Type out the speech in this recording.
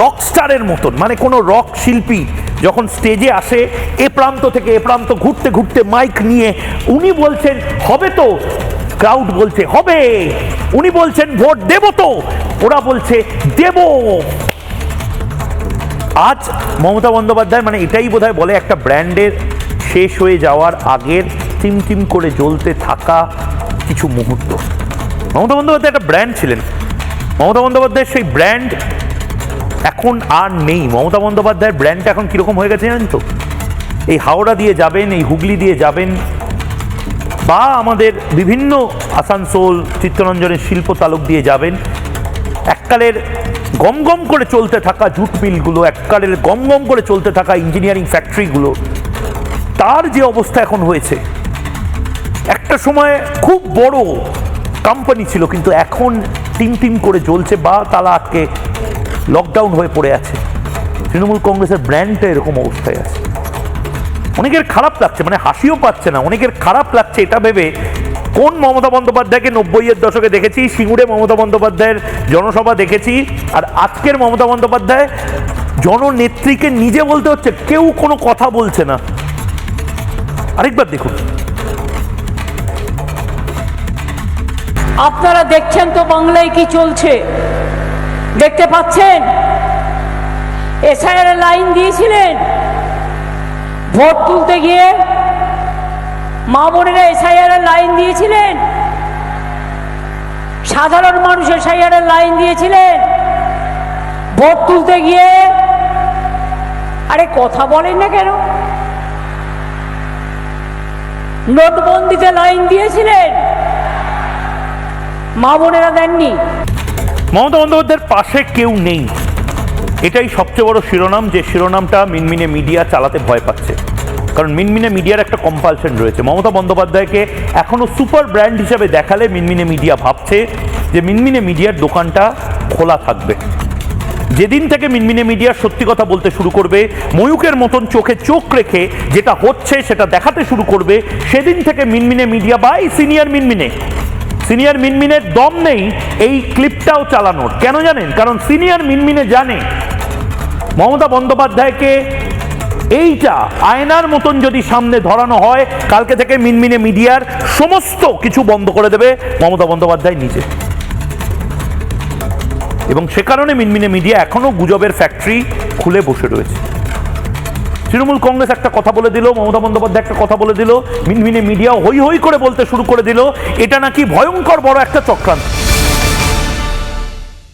রকস্টারের মতন, মানে কোনো রক শিল্পী যখন স্টেজে আসে এ প্রান্ত থেকে এ প্রান্ত ঘুরতে ঘুরতে মাইক নিয়ে উনি বলছেন হবে তো, ক্রাউড বলছে হবে, উনি বলছেন ভোট দেব তো, ওরা বলছে দেব। আজ মমতা বন্দ্যোপাধ্যায় মানে এটাই বোধহয় বলে একটা ব্র্যান্ডের শেষ হয়ে যাওয়ার আগের টিমটিম করে জ্বলতে থাকা কিছু মুহূর্ত। মমতা বন্দ্যোপাধ্যায় একটা ব্র্যান্ড ছিলেন, মমতা বন্দ্যোপাধ্যায়ের সেই ব্র্যান্ড এখন আর নেই। মমতা বন্দ্যোপাধ্যায়ের ব্র্যান্ডটা এখন কীরকম হয়ে গেছে জানেন তো? এই হাওড়া দিয়ে যাবেন, এই হুগলি দিয়ে যাবেন, বা আমাদের বিভিন্ন আসানসোল চিত্তরঞ্জনের শিল্প তালুক দিয়ে যাবেন, এককালের গম গম করে চলতে থাকা জুট মিলগুলো, এককালের গম গম করে চলতে থাকা ইঞ্জিনিয়ারিং ফ্যাক্টরিগুলো, তার যে অবস্থা এখন হয়েছে, একটা সময় খুব বড় কোম্পানি ছিল কিন্তু এখন টিম টিম করে জ্বলছে বা তালা আটকে লকডাউন হয়ে পড়ে আছে। তৃণমূল কংগ্রেসের ব্র্যান্ডটা এরকম অবস্থায় আছে। অনেকের খারাপ লাগছে, মানে হাসিও পাচ্ছে না, অনেকের খারাপ লাগছে এটা ভেবে কোন মমতা বন্দ্যোপাধ্যায়কে 90-এর দশকে দেখেছি, সিঙ্গুরে মমতা বন্দ্যোপাধ্যায়ের জনসভা দেখেছি, আর আজকের মমতা বন্দ্যোপাধ্যায় জননেত্রীকে নিজে বলতে হচ্ছে কেউ কোনো কথা বলছে না। আরেকবার দেখুন, আপনারা দেখছেন তো বাংলায় কি চলছে, দেখতে পাচ্ছেন। এসআইআর লাইন দিয়েছিলেন, ভোট তুলতে গিয়ে মা বোনেরা এসআইআর লাইন দিয়েছিলেন, সাধারণ মানুষ এসআইআর লাইন দিয়েছিলেন, ভোট তুলতে গিয়ে আরে কথা বলেন না কেন? নোটবন্দিতে লাইন দিয়েছিলেন, মা বোনেরা দেননি। মমতা বন্দ্যোপাধ্যায়ের পাশে কেউ নেই, এটাই সবচেয়ে বড় শিরোনাম, যে শিরোনামটা মিনমিনে মিডিয়া চালাতে ভয় পাচ্ছে। কারণ মিনমিনে মিডিয়ার একটা কম্পালশন রয়েছে। মমতা বন্দ্যোপাধ্যায়কে এখনো সুপার ব্র্যান্ড হিসেবে দেখালে মিনমিনে মিডিয়া ভাবছে যে মিনমিনে মিডিয়ার দোকানটা খোলা থাকবে। যেদিন থেকে মিনমিনে মিডিয়া সত্যি কথা বলতে শুরু করবে, ময়ূকের মতন চোখে চোখ রেখে যেটা হচ্ছে সেটা দেখাতে শুরু করবে, সেদিন থেকে মিনমিনে মিডিয়া বা এই সিনিয়র মিনমিনের দম নেই এই ক্লিপটাও চালানোর। কেন জানেন? কারণ সিনিয়র মিনমিনে জানে মমতা বন্দ্যোপাধ্যায়কে এইটা আয়নার মতন যদি সামনে ধরানো হয়, কালকে থেকে মিনমিনে মিডিয়ার সমস্ত কিছু বন্ধ করে দেবে মমতা বন্দ্যোপাধ্যায় নিজে। এবং সে কারণে মিনমিনে মিডিয়া এখনো গুজবের ফ্যাক্টরি খুলে বসে রয়েছে। তৃণমূল কংগ্রেস একটা কথা বলে দিল, মমতা বন্দ্যোপাধ্যায় একটা কথা বলে দিল, মিনমিনে মিডিয়াও হই হই করে বলতে শুরু করে দিল এটা নাকি ভয়ঙ্কর বড় একটা চক্রান্ত।